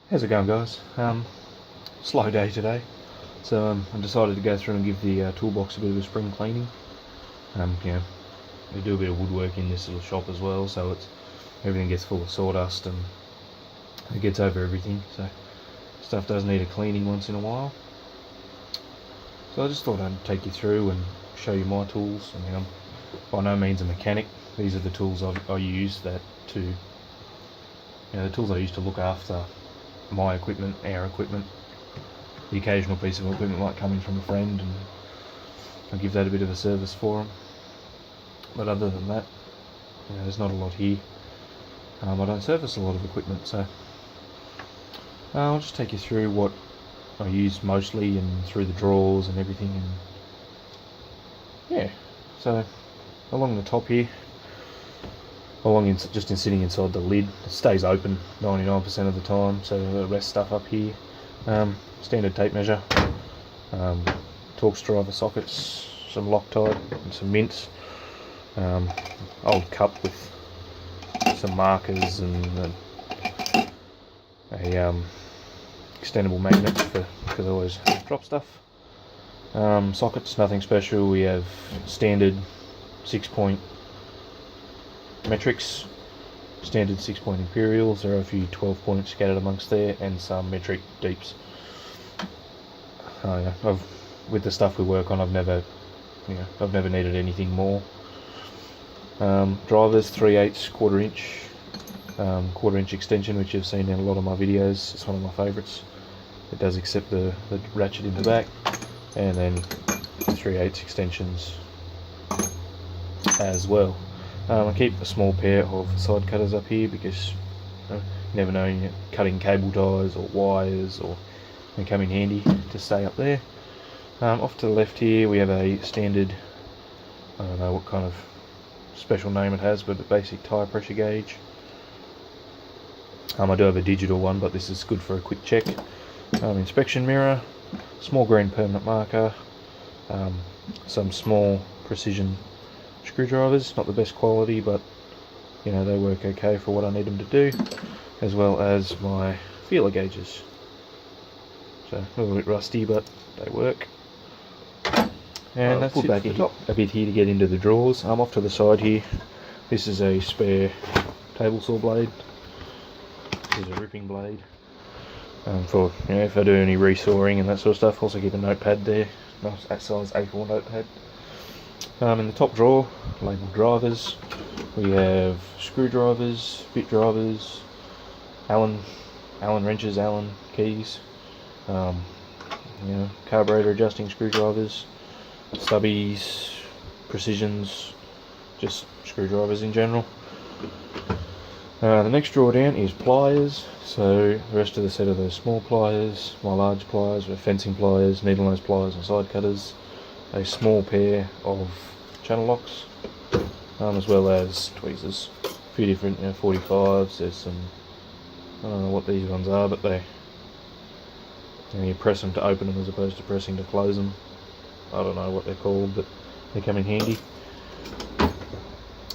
How's it going, guys? Slow day today, so I decided to go through and give the toolbox a bit of a spring cleaning. We do a bit of woodwork in this little shop as well, so everything gets full of sawdust and it gets over everything. So stuff does need a cleaning once in a while. So I just thought I'd take you through and show you my tools. I mean, I'm by no means a mechanic. These are the tools I use the tools I use to look after my equipment, our equipment. The occasional piece of equipment might come in from a friend and I give that a bit of a service for them. But other than that, there's not a lot here. I don't service a lot of equipment, so I'll just take you through what I use mostly and through the drawers and everything. And yeah, so along the top here, just in sitting inside the lid, it stays open 99% of the time, so the rest stuff up here. Standard tape measure, Torx driver sockets, some Loctite and some mints, old cup with some markers and a extendable magnet because I always drop stuff. Sockets, nothing special. We have standard 6-point metrics, standard 6-point imperials. There are a few 12-point scattered amongst there, and some metric deeps. With the stuff we work on, I've never needed anything more. Drivers, 3/8 quarter inch extension, which you've seen in a lot of my videos. It's one of my favourites. It does accept the ratchet in the back, and then 3/8 extensions as well. I keep a small pair of side cutters up here because you never know, you're cutting cable ties or wires, or they come in handy to stay up there. Off to the left here we have a standard, I don't know what kind of special name it has, but a basic tyre pressure gauge. I do have a digital one, but this is good for a quick check. Inspection mirror, small green permanent marker, some small precision screwdrivers, not the best quality, but they work okay for what I need them to do, as well as my feeler gauges. So a little bit rusty, but they work. And that's it back a bit here to get into the drawers. I'm off to the side here. This is a spare table saw blade. This is a ripping blade for if I do any resawing and that sort of stuff. Also keep a notepad there, nice size A4 notepad. In the top drawer, labelled drivers, we have screwdrivers, bit drivers, Allen wrenches, Allen keys, carburetor adjusting screwdrivers, stubbies, precisions, just screwdrivers in general. The next drawer down is pliers, so the rest of the set of those small pliers, my large pliers, with fencing pliers, needle nose pliers and side cutters, a small pair of channel locks, as well as tweezers, a few different 45s. There's some, I don't know what these ones are, but you press them to open them as opposed to pressing to close them. I don't know what they're called, but they come in handy.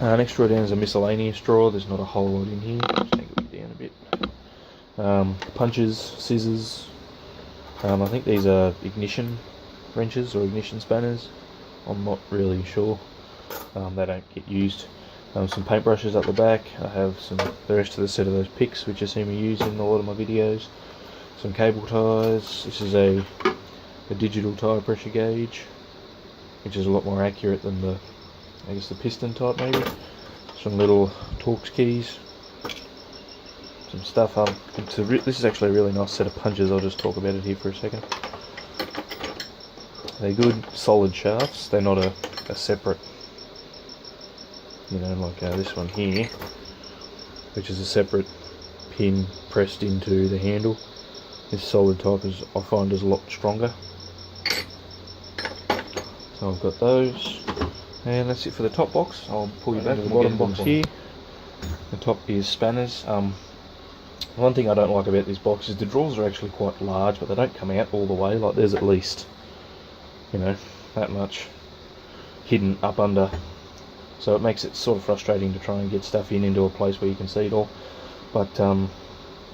Next drawer down is a miscellaneous drawer. There's not a whole lot in here. Just angle it down a bit. Punches, scissors. I think these are ignition wrenches or ignition spanners. I'm not really sure. They don't get used. Some paintbrushes up the back. I have the rest of the set of those picks, which you see me use in a lot of my videos. Some cable ties. This is a digital tyre pressure gauge, which is a lot more accurate than the piston type maybe. Some little Torx keys. Some stuff. This is actually a really nice set of punches. I'll just talk about it here for a second. They're good, solid shafts. They're not a separate, like this one here, which is a separate pin pressed into the handle. This solid type I find is a lot stronger. So I've got those, and that's it for the top box. I'll pull you back to the bottom box here. The top is spanners. One thing I don't like about this box is the drawers are actually quite large, but they don't come out all the way. Like there's at least that much hidden up under, so it makes it sort of frustrating to try and get stuff into a place where you can see it all. But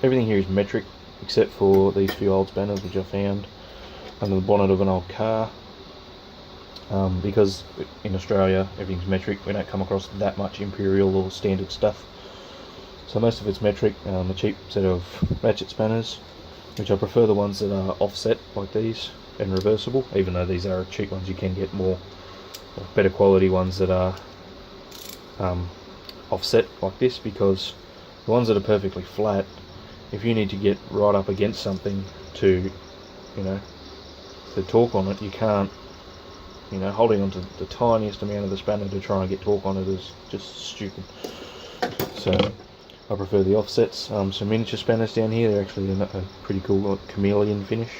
everything here is metric. except for these few old spanners which I found under the bonnet of an old car. Because in Australia everything's metric, we don't come across that much imperial or standard stuff. So most of it's metric, a cheap set of ratchet spanners, which I prefer the ones that are offset like these and reversible. Even though these are cheap ones, you can get more better quality ones that are offset like this, because the ones that are perfectly flat, if you need to get right up against something to, to torque on it, you can't. Holding onto the tiniest amount of the spanner to try and get torque on it is just stupid. So I prefer the offsets. Some miniature spanners down here, they're actually a pretty cool chameleon finish.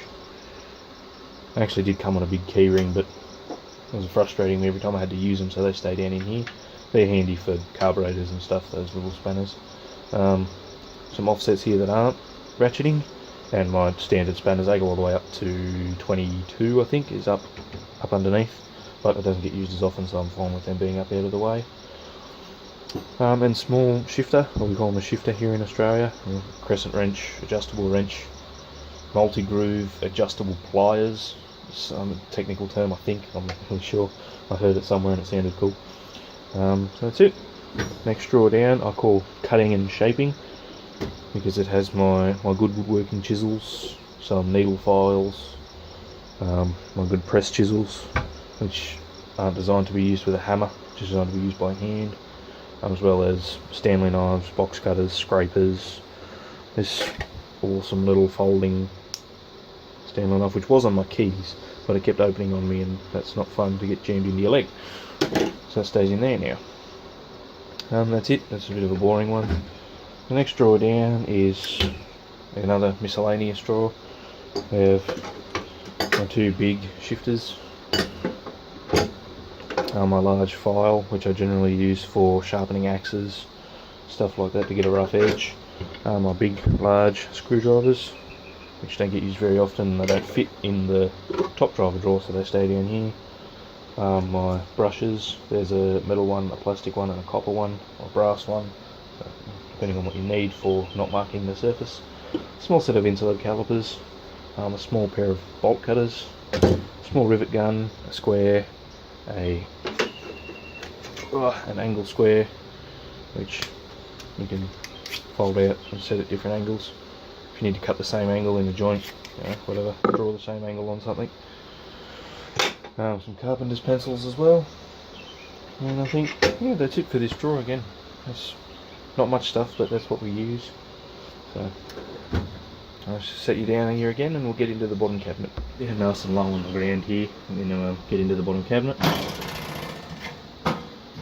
They actually did come on a big key ring, but it was frustrating me every time I had to use them, so they stay down in here. They're handy for carburetors and stuff, those little spanners. Some offsets here that aren't ratcheting, and my standard spanners, they go all the way up to 22, I think, is up underneath, but it doesn't get used as often, so I'm fine with them being up out of the way. And small shifter, or we call them a shifter here in Australia, crescent wrench, adjustable wrench, multi-groove, adjustable pliers, some technical term I think, I'm not really sure, I heard it somewhere and it sounded cool. So that's it. Next drawer down I call cutting and shaping, because it has my good woodworking chisels, some needle files, my good press chisels, which aren't designed to be used with a hammer, just designed to be used by hand, as well as Stanley knives, box cutters, scrapers, this awesome little folding Stanley knife, which was on my keys, but it kept opening on me, and that's not fun to get jammed into your leg, so that stays in there now. That's it, that's a bit of a boring one. The next drawer down is another miscellaneous drawer. We have my two big shifters, my large file, which I generally use for sharpening axes, stuff like that to get a rough edge, my big large screwdrivers, which don't get used very often, they don't fit in the top driver drawer, so they stay down here. My brushes, there's a metal one, a plastic one and a copper one, or a brass one, depending on what you need for not marking the surface. Small set of insulated calipers, a small pair of bolt cutters, small rivet gun, a square, an angle square, which you can fold out and set at different angles. If you need to cut the same angle in a joint, whatever, draw the same angle on something. Some carpenter's pencils as well, and I think, yeah, that's it for this drawer again. That's not much stuff, but that's what we use. So I'll just set you down here again and we'll get into the bottom cabinet. Yeah, nice and low on the ground here, and then we'll get into the bottom cabinet,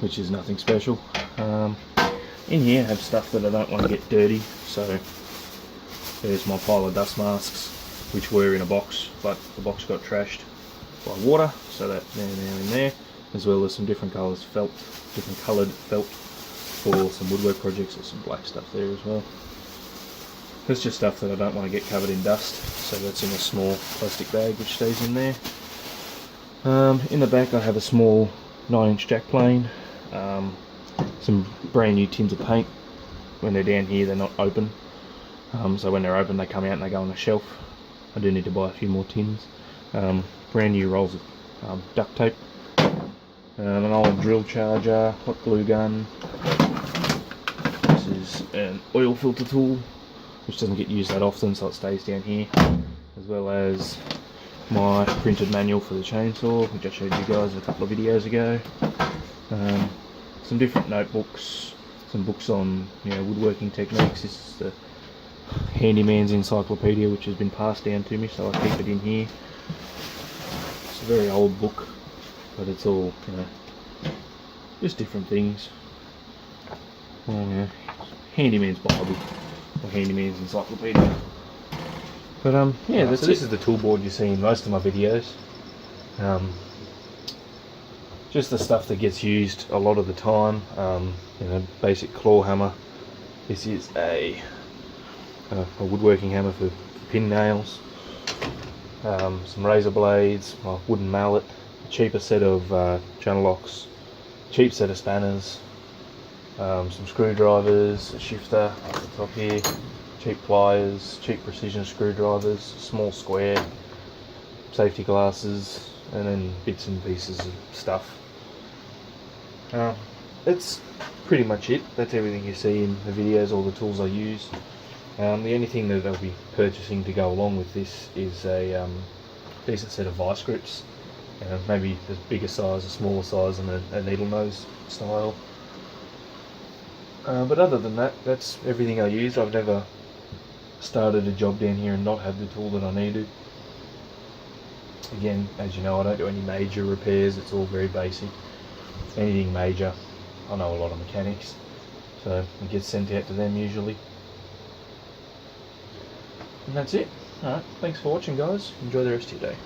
which is nothing special. In here I have stuff that I don't want to get dirty, so there's my pile of dust masks, which were in a box, but the box got trashed by water, so that they're now in there, as well as some different coloured felt for some woodwork projects. There's some black stuff there as well. That's just stuff that I don't want to get covered in dust, so that's in a small plastic bag which stays in there. In the back I have a small 9-inch jack plane, some brand new tins of paint. When they're down here they're not open, so when they're open they come out and they go on a shelf. I do need to buy a few more tins. Brand new rolls of duct tape, an old drill charger, hot glue gun. This is an oil filter tool, which doesn't get used that often, so it stays down here, as well as my printed manual for the chainsaw, which I showed you guys a couple of videos ago. Some different notebooks, some books on woodworking techniques. This is the Handyman's Encyclopedia, which has been passed down to me, so I keep it in here. It's a very old book, but it's all just different things. Well, Handyman's Bible, or Handyman's Encyclopedia. But yeah, that's so this is the tool board you see in most of my videos. Just the stuff that gets used a lot of the time. Basic claw hammer. This is a woodworking hammer for pin nails. Some razor blades, my wooden mallet, a cheaper set of channel locks, cheap set of spanners, some screwdrivers, a shifter up the top here, cheap pliers, cheap precision screwdrivers, small square, safety glasses, and then bits and pieces of stuff. That's pretty much it. That's everything you see in the videos, all the tools I use. The only thing that I'll be purchasing to go along with this is a decent set of vice grips. Maybe a bigger size, a smaller size, and a needle nose style. But other than that, that's everything I use. I've never started a job down here and not had the tool that I needed. Again, as you know, I don't do any major repairs. It's all very basic. Anything major, I know a lot of mechanics, so it gets sent out to them usually. And that's it. Alright, thanks for watching, guys. Enjoy the rest of your day.